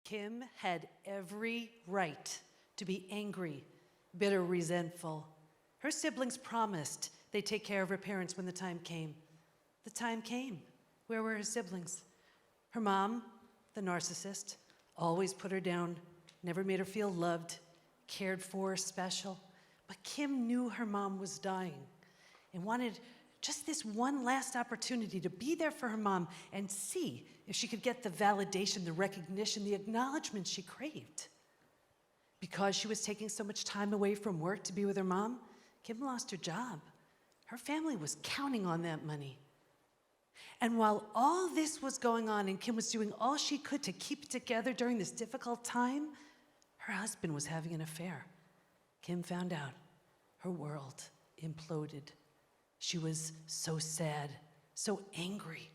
Kim had every right to be angry, bitter, resentful. Her siblings promised they'd take care of her parents when the time came. The time came. Where were her siblings? Her mom, the narcissist, always put her down, never made her feel loved, cared for, special. But Kim knew her mom was dying and wanted just this one last opportunity to be there for her mom and see if she could get the validation, the recognition, the acknowledgement she craved. Because she was taking so much time away from work to be with her mom, Kim lost her job. Her family was counting on that money. And while all this was going on and Kim was doing all she could to keep it together during this difficult time, her husband was having an affair. Kim found out. Her world imploded. She was so sad, so angry,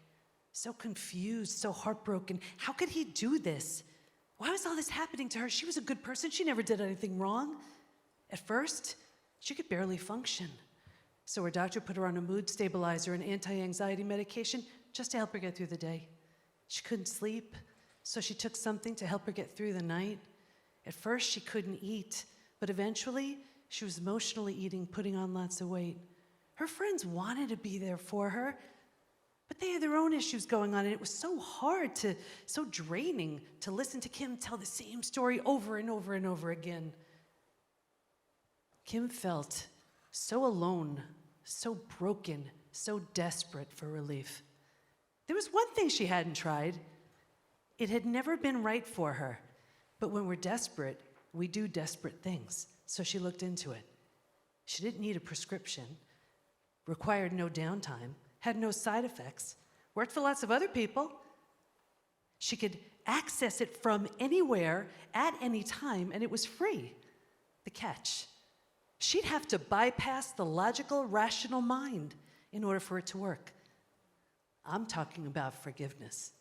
so confused, so heartbroken. How could he do this? Why was all this happening to her? She was a good person. She never did anything wrong. At first, she could barely function. So her doctor put her on a mood stabilizer and anti-anxiety medication just to help her get through the day. She couldn't sleep, so she took something to help her get through the night. At first, she couldn't eat, but eventually, she was emotionally eating, putting on lots of weight. Her friends wanted to be there for her, but they had their own issues going on, and it was so hard so draining to listen to Kim tell the same story over and over and over again. Kim felt so alone, so broken, so desperate for relief. There was one thing she hadn't tried. It had never been right for her, but when we're desperate, we do desperate things. So she looked into it. She didn't need a prescription, required no downtime, had no side effects, worked for lots of other people. She could access it from anywhere, at any time, and it was free. The catch: she'd have to bypass the logical, rational mind in order for it to work. I'm talking about forgiveness.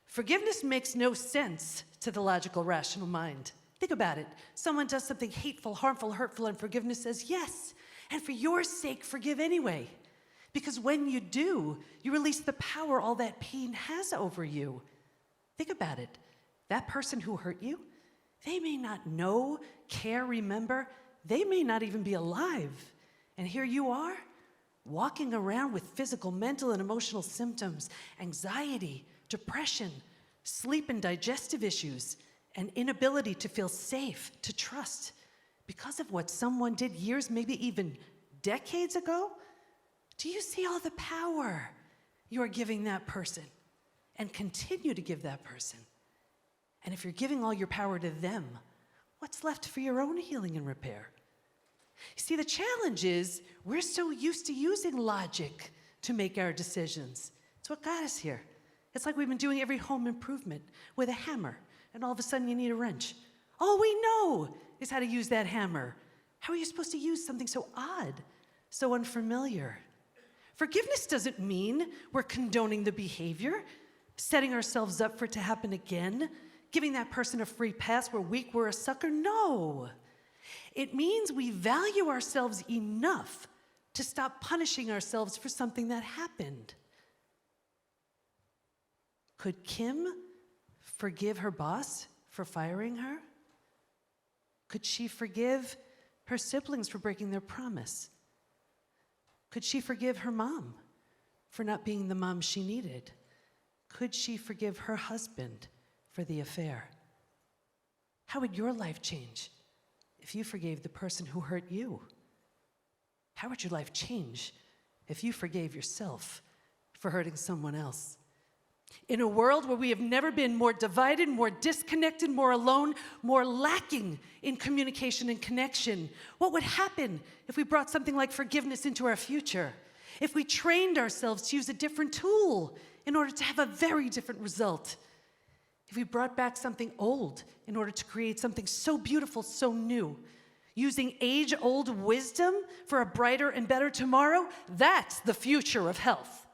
Forgiveness makes no sense to the logical, rational mind. Think about it. Someone does something hateful, harmful, hurtful, and forgiveness says, yes, and for your sake, forgive anyway. Because when you do, you release the power all that pain has over you. Think about it. That person who hurt you, they may not know, care, remember. They may not even be alive. And here you are, walking around with physical, mental, and emotional symptoms, anxiety, depression, sleep and digestive issues, and inability to feel safe, to trust, because of what someone did years, maybe even decades ago. Do you see all the power you are giving that person and continue to give that person? And if you're giving all your power to them, what's left for your own healing and repair? See, the challenge is we're so used to using logic to make our decisions. It's what got us here. It's like we've been doing every home improvement with a hammer, and all of a sudden you need a wrench. All we know is how to use that hammer. How are you supposed to use something so odd, so unfamiliar? Forgiveness doesn't mean we're condoning the behavior, setting ourselves up for it to happen again, giving that person a free pass, we're weak, we're a sucker. No. It means we value ourselves enough to stop punishing ourselves for something that happened. Could Kim forgive her boss for firing her? Could she forgive her siblings for breaking their promise? Could she forgive her mom for not being the mom she needed? Could she forgive her husband for the affair? How would your life change if you forgave the person who hurt you? How would your life change if you forgave yourself for hurting someone else? In a world where we have never been more divided, more disconnected, more alone, more lacking in communication and connection, what would happen if we brought something like forgiveness into our future? If we trained ourselves to use a different tool in order to have a very different result? If we brought back something old in order to create something so beautiful, so new? Using age-old wisdom for a brighter and better tomorrow? That's the future of health.